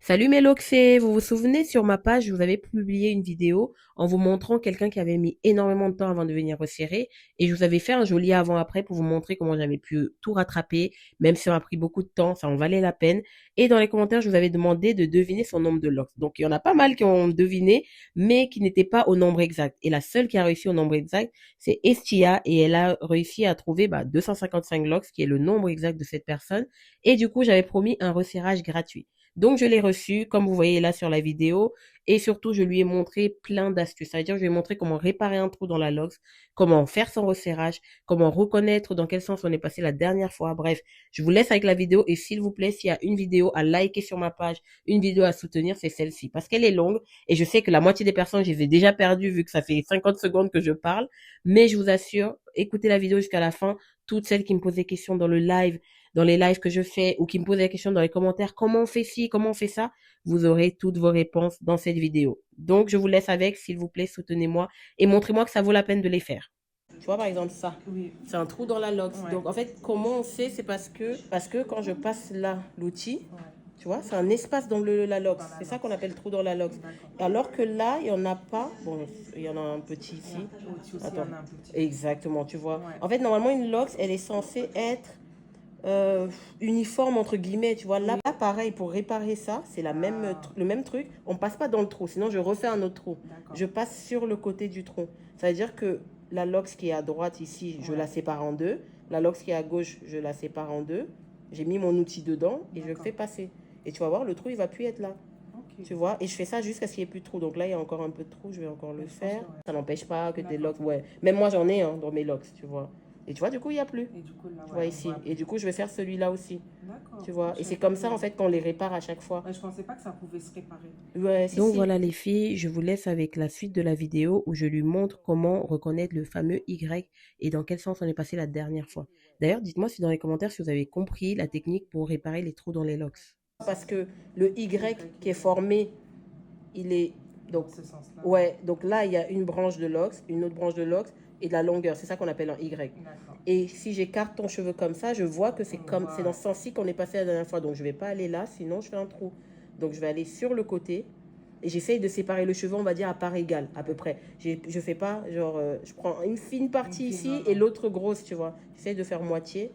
Salut Méloxé, vous vous souvenez sur ma page, je vous avais publié une vidéo en vous montrant quelqu'un qui avait mis énormément de temps avant de venir resserrer et je vous avais fait un joli avant-après pour vous montrer comment j'avais pu tout rattraper, même si ça m'a pris beaucoup de temps, ça en valait la peine. Et dans les commentaires, je vous avais demandé de deviner son nombre de locks. Donc il y en a pas mal qui ont deviné, mais qui n'étaient pas au nombre exact. Et la seule qui a réussi au nombre exact, c'est Estia et elle a réussi à trouver 255 locks, qui est le nombre exact de cette personne. Et du coup, j'avais promis un resserrage gratuit. Donc, je l'ai reçu, comme vous voyez là sur la vidéo, et surtout, je lui ai montré plein d'astuces. C'est-à-dire, je lui ai montré comment réparer un trou dans la logs, comment faire son resserrage, comment reconnaître dans quel sens on est passé la dernière fois. Bref, je vous laisse avec la vidéo, et s'il vous plaît, s'il y a une vidéo à liker sur ma page, une vidéo à soutenir, c'est celle-ci, parce qu'elle est longue, et je sais que la moitié des personnes, je les ai déjà perdues, vu que ça fait 50 secondes que je parle, mais je vous assure, écoutez la vidéo jusqu'à la fin. Toutes celles qui me posent des questions dans le live, dans les lives que je fais, ou qui me posent des questions dans les commentaires, comment on fait ci, comment on fait ça, vous aurez toutes vos réponses dans cette vidéo. Donc, je vous laisse avec, s'il vous plaît, soutenez-moi et montrez-moi que ça vaut la peine de les faire. Tu vois, par exemple, ça, Oui, c'est un trou dans la logs. ouais, Donc, en fait, comment on sait, c'est parce que quand je passe là, l'outil, ouais, tu vois, c'est un espace dans la logs. dans la C'est ça qu'on lance. appelle trou dans la logs. D'accord. Alors que là, il n'y en a pas. Bon, il y en a un petit ici. Ouais. Au-dessus aussi, il y Attends. en a un plus petit. Exactement, tu vois. Ouais. En fait, normalement, une logs, elle est censée être euh, uniforme entre guillemets, tu vois. Là, Oui. pareil, pour réparer ça, c'est Ah, le même truc. On passe pas dans le trou, sinon je refais un autre trou. d'accord. Je passe sur le côté du trou. Ça veut dire que la lox qui est à droite ici, je la Ouais, sépare en deux. La lox qui est à gauche, je la sépare en deux. J'ai mis mon outil dedans et je le d'accord. fais passer. Et tu vas voir, le trou, il va plus être là. Ok. Tu vois, et je fais ça jusqu'à ce qu'il n'y ait plus de trou. Donc là, il y a encore un peu de trou, je vais encore le Mais je pense faire. que ouais. Ça n'empêche pas que tes D'accord. locks, ouais. Même moi, j'en ai dans mes locks, tu vois. Et tu vois, du coup, il n'y a plus. Et du coup, là, Tu ouais, vois on ici. voit Et plus. du coup, je vais faire celui-là aussi. D'accord. Tu Ah, vois. je Et savais c'est pas comme que. ça, en fait, qu'on les répare à chaque fois. Ouais, je pensais pas que ça pouvait se réparer. Ouais, si, Donc si. voilà les filles, je vous laisse avec la suite de la vidéo où je lui montre comment reconnaître le fameux Y et dans quel sens on est passé la dernière fois. D'ailleurs, dites-moi si dans les commentaires si vous avez compris la technique pour réparer les trous dans les locks. Parce que le Y Y qui est formé, il est. dans Donc, ce sens-là. ouais. Donc là, il y a une branche de LOX, une autre branche de LOX et de la longueur. C'est ça qu'on appelle un Y. D'accord. Et si j'écarte ton cheveu comme ça, je vois que On c'est voit, dans ouais. ce sens-ci qu'on est passé la dernière fois. Donc, je vais pas aller là, sinon je fais un trou. Donc, je vais aller sur le côté et j'essaye de séparer le cheveu, on va dire, à part égale, à peu Ouais. près. Je fais pas, genre, je prends une fine Une partie fille, non, ici et non. l'autre grosse, tu vois. J'essaye de faire moitié.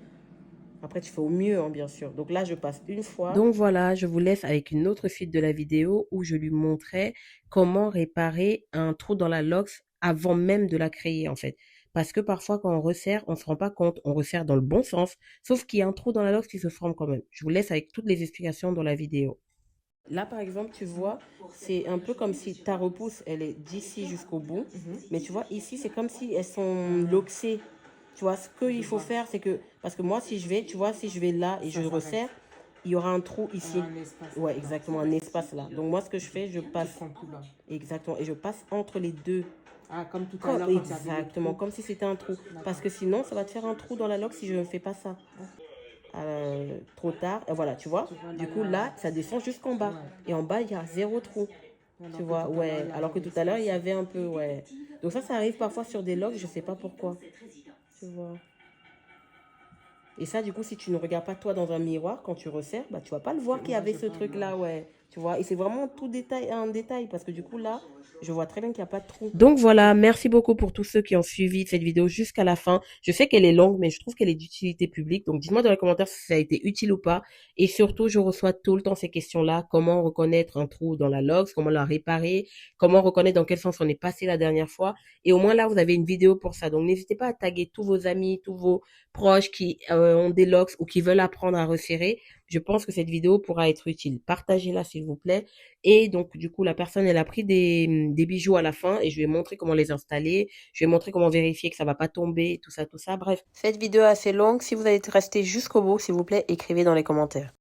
Après, tu fais au mieux, hein, bien sûr. Donc là, je passe une fois. Donc voilà, je vous laisse avec une autre suite de la vidéo où je lui montrais comment réparer un trou dans la lock avant même de la créer en fait. Parce que parfois quand on resserre, on se rend pas compte, on resserre dans le bon sens, sauf qu'il y a un trou dans la lock qui se forme quand même. Je vous laisse avec toutes les explications dans la vidéo. Là, par exemple, tu vois, c'est un peu comme si ta repousse, elle est d'ici jusqu'au bout. Mhm. Mais tu vois, ici, c'est comme si elles sont Ah, loxées. Tu vois, ce je qu'il faut vois. faire, c'est que... Parce que moi, si je vais, tu vois, si je vais là et je Ça s'arrête. resserre, il y aura un trou Il y ici. aura un espace Ouais, là. exactement, un espace là. Donc moi, ce que je fais, je Tu passe... prends plus bas. Exactement. Et je passe entre les deux. Ah, comme tout à l'heure quand il y avait le Exactement, trou. comme si c'était un trou. Parce D'accord. que sinon, ça va te faire un trou dans la loque si je ne fais pas ça trop tard. Et voilà, tu vois. Tu vois, Du là, il y coup, a. là, ça descend jusqu'en bas. Ouais. Et en bas, il y a zéro trou. Tu Alors que vois, tout à l'heure, ouais. il y Alors avait que tout à l'heure, il y l'espace. avait un peu, ouais. Donc ça arrive parfois sur des logs, je sais pas pourquoi. Tu vois. Et ça, du coup, si tu ne regardes pas toi dans un miroir, quand tu resserres, bah, tu vas pas le voir qu'il y Moi, avait je ce parle, ouais. truc-là, ouais. Tu vois. Et c'est vraiment tout détail, un détail. Parce que du coup, là, je vois très bien qu'il n'y a pas de trou. Donc voilà, merci beaucoup pour tous ceux qui ont suivi cette vidéo jusqu'à la fin. Je sais qu'elle est longue, mais je trouve qu'elle est d'utilité publique. Donc dites-moi dans les commentaires si ça a été utile ou pas. Et surtout, je reçois tout le temps ces questions-là. Comment reconnaître un trou dans la logs? Comment la réparer? Comment reconnaître dans quel sens on est passé la dernière fois? Et au moins là, vous avez une vidéo pour ça. Donc n'hésitez pas à taguer tous vos amis, tous vos proches qui ont des logs ou qui veulent apprendre à resserrer. Je pense que cette vidéo pourra être utile. Partagez-la s'il vous plaît. Et donc, du coup, la personne, elle a pris des bijoux à la fin et je lui ai montré comment les installer. Je lui ai montré comment vérifier que ça va pas tomber, tout ça, tout ça. Bref. Cette vidéo est assez longue. Si vous allez rester jusqu'au bout, s'il vous plaît, écrivez dans les commentaires.